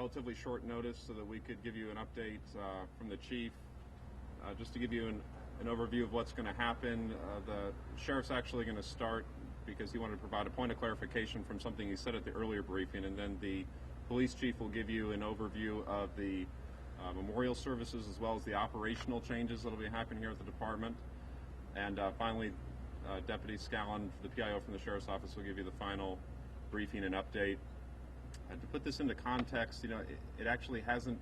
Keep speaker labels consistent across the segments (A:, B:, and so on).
A: relatively short notice so that we could give you an update from the chief. Just to give you an overview of what's going to happen, the sheriff's actually going to start because he wanted to provide a point of clarification from something he said at the earlier briefing, and then the police chief will give you an overview of the memorial services as well as the operational changes that will be happening here at the department. And finally, Deputy Scallon, the PIO from the Sheriff's Office, will give you the final briefing and update. To put this into context, it actually hasn't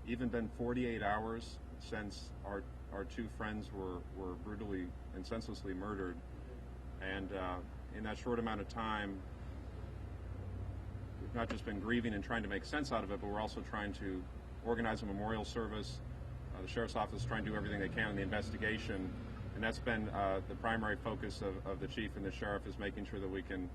A: even been 48 hours since our two friends were brutally and senselessly murdered. And in that short amount of time, we've not just been grieving and trying to make sense out of it, but we're also trying to organize a memorial service. The Sheriff's Office is trying to do everything they can in the investigation, and that's been the primary focus of the Chief and the Sheriff, is making sure that we can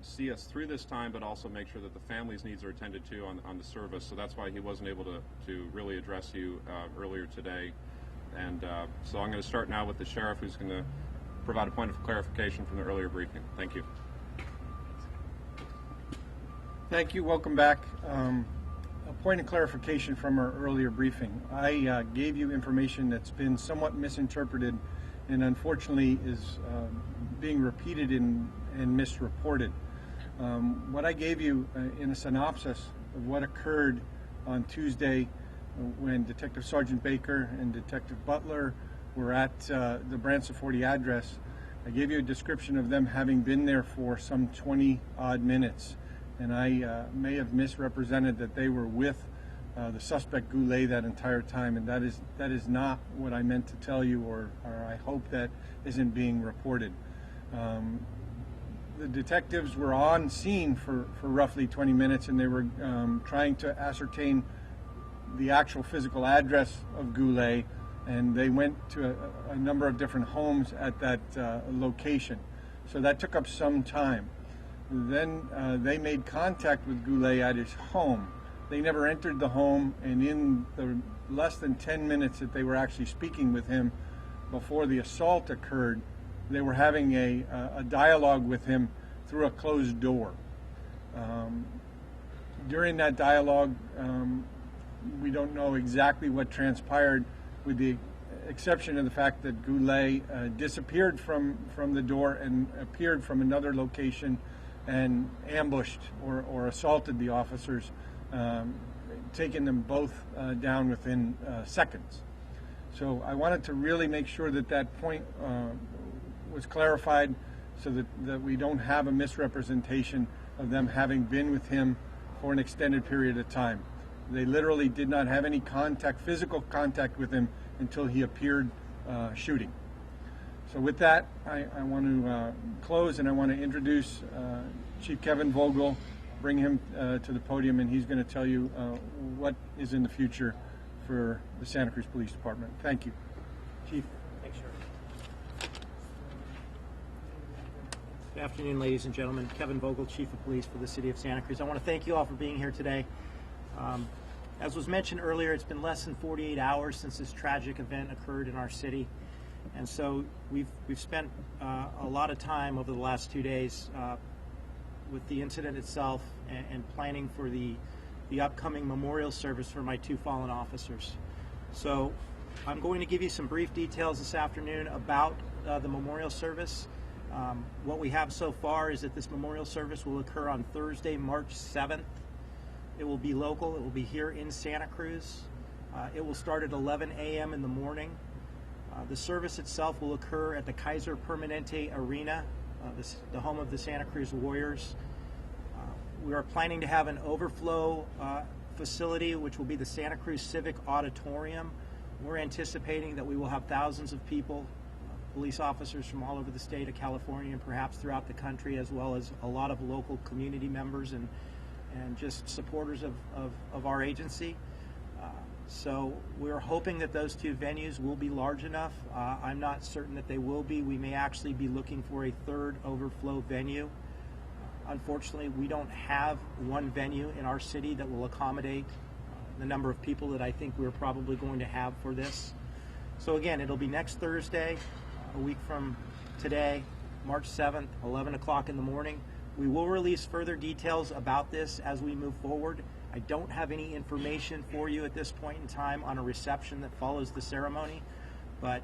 A: see us through this time, but also make sure that the family's needs are attended to on the service. So that's why he wasn't able to really address you earlier today. And so I'm going to start now with the Sheriff, who's going to provide a point of clarification from the earlier briefing. Thank you.
B: Thank you. Welcome back. A point of clarification from our earlier briefing. I gave you information that's been somewhat misinterpreted and unfortunately is being repeated and misreported. What I gave you in a synopsis of what occurred on Tuesday when Detective Sergeant Baker and Detective Butler were at the Branson 40 address, I gave you a description of them having been there for some 20 odd minutes. And I may have misrepresented that they were with the suspect Goulet that entire time, and that is not what I meant to tell you, or I hope that isn't being reported. The detectives were on scene for roughly 20 minutes, and they were trying to ascertain the actual physical address of Goulet, and they went to a number of different homes at that location. So that took up some time. Then they made contact with Goulet at his home. They never entered the home, and in the less than 10 minutes that they were actually speaking with him before the assault occurred, they were having a dialogue with him through a closed door. During that dialogue, we don't know exactly what transpired, with the exception of the fact that Goulet disappeared from the door and appeared from another location and ambushed or assaulted the officers, taking them both down within seconds. So I wanted to really make sure that that point was clarified, so that we don't have a misrepresentation of them having been with him for an extended period of time. They literally did not have any physical contact with him until he appeared shooting. So with that, I want to close, and I want to introduce Chief Kevin Vogel, bring him to the podium, and he's going to tell you what is in the future for the Santa Cruz Police Department. Thank you. Chief.
C: Thanks, Sheriff. Good afternoon, ladies and gentlemen. Kevin Vogel, Chief of Police for the City of Santa Cruz. I want to thank you all for being here today. As was mentioned earlier, it's been less than 48 hours since this tragic event occurred in our city. And so we've spent a lot of time over the last 2 days with the incident itself and planning for the upcoming memorial service for my two fallen officers. So I'm going to give you some brief details this afternoon about the memorial service. What we have so far is that this memorial service will occur on Thursday, March 7th. It will be local. It will be here in Santa Cruz. It will start at 11 a.m. in the morning. The service itself will occur at the Kaiser Permanente Arena, the home of the Santa Cruz Warriors. We are planning to have an overflow facility, which will be the Santa Cruz Civic Auditorium. We're anticipating that we will have thousands of people, police officers from all over the state of California and perhaps throughout the country, as well as a lot of local community members and just supporters of our agency. So we're hoping that those two venues will be large enough. I'm not certain that they will be. We may actually be looking for a third overflow venue. Unfortunately, we don't have one venue in our city that will accommodate the number of people that I think we're probably going to have for this. So again, it'll be next Thursday, a week from today, March 7th, 11 o'clock in the morning. We will release further details about this as we move forward. I don't have any information for you at this point in time on a reception that follows the ceremony, but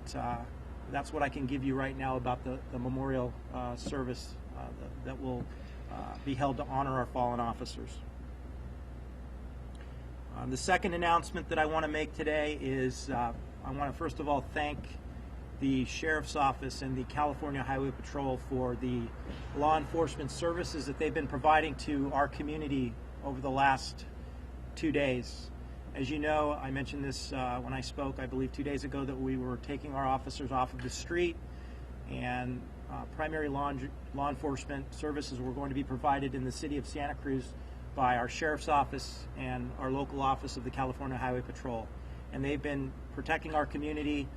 C: that's what I can give you right now about the memorial service that will be held to honor our fallen officers. The second announcement that I want to make today is I want to first of all thank the Sheriff's Office and the California Highway Patrol for the law enforcement services that they've been providing to our community over the last 2 days. As you know, I mentioned this when I spoke, I believe 2 days ago, that we were taking our officers off of the street, and primary law enforcement services were going to be provided in the city of Santa Cruz by our Sheriff's Office and our local office of the California Highway Patrol. And they've been protecting our community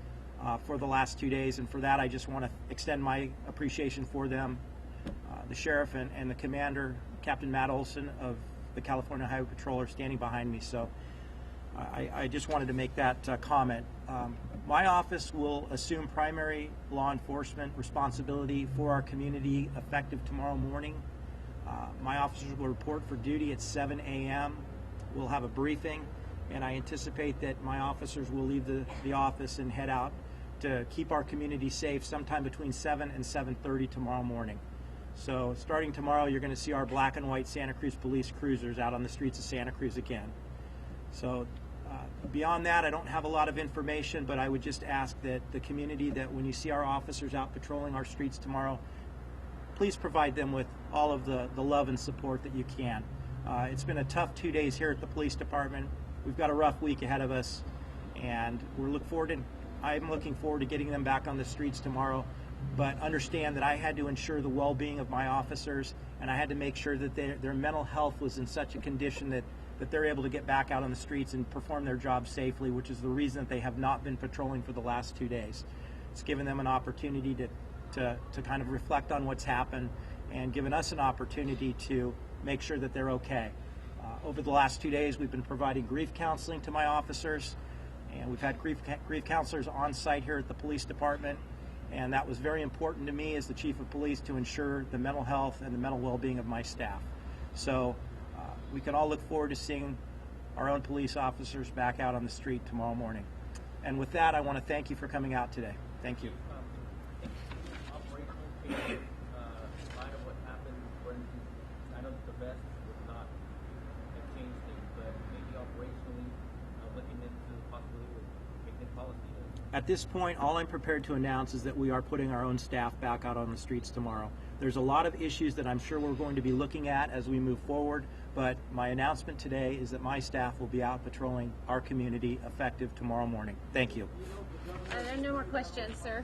C: for the last 2 days, and for that I just want to extend my appreciation for them. The Sheriff and the Commander, Captain Matt Olson of the California Highway Patrol, are standing behind me, so I just wanted to make that comment. My office will assume primary law enforcement responsibility for our community effective tomorrow morning. My officers will report for duty at 7 a.m. We'll have a briefing, and I anticipate that my officers will leave the office and head out to keep our community safe sometime between 7 and 7:30 tomorrow morning. So starting tomorrow, you're going to see our black and white Santa Cruz police cruisers out on the streets of Santa Cruz again. So beyond that, I don't have a lot of information, but I would just ask that the community, that when you see our officers out patrolling our streets tomorrow, please provide them with all of the love and support that you can. It's been a tough 2 days here at the police department. We've got a rough week ahead of us, and I'm looking forward to getting them back on the streets tomorrow. But understand that I had to ensure the well-being of my officers, and I had to make sure that their mental health was in such a condition that they're able to get back out on the streets and perform their job safely, which is the reason that they have not been patrolling for the last 2 days. It's given them an opportunity to kind of reflect on what's happened, and given us an opportunity to make sure that they're okay. Over the last 2 days, we've been providing grief counseling to my officers, and we've had grief counselors on site here at the police department, and that was very important to me as the chief of police, to ensure the mental health and the mental well-being of my staff. So we can all look forward to seeing our own police officers back out on the street tomorrow morning. And with that, I want to thank you for coming out today. Thank you.
D: Operational changes, in light of what happened, for instance, I know that the vest was not a change thing, but maybe operationally, looking into the possibility of making it policy.
C: At this point, all I'm prepared to announce is that we are putting our own staff back out on the streets tomorrow. There's a lot of issues that I'm sure we're going to be looking at as we move forward, but my announcement today is that my staff will be out patrolling our community effective tomorrow morning. Thank you.
E: There are no more questions, sir.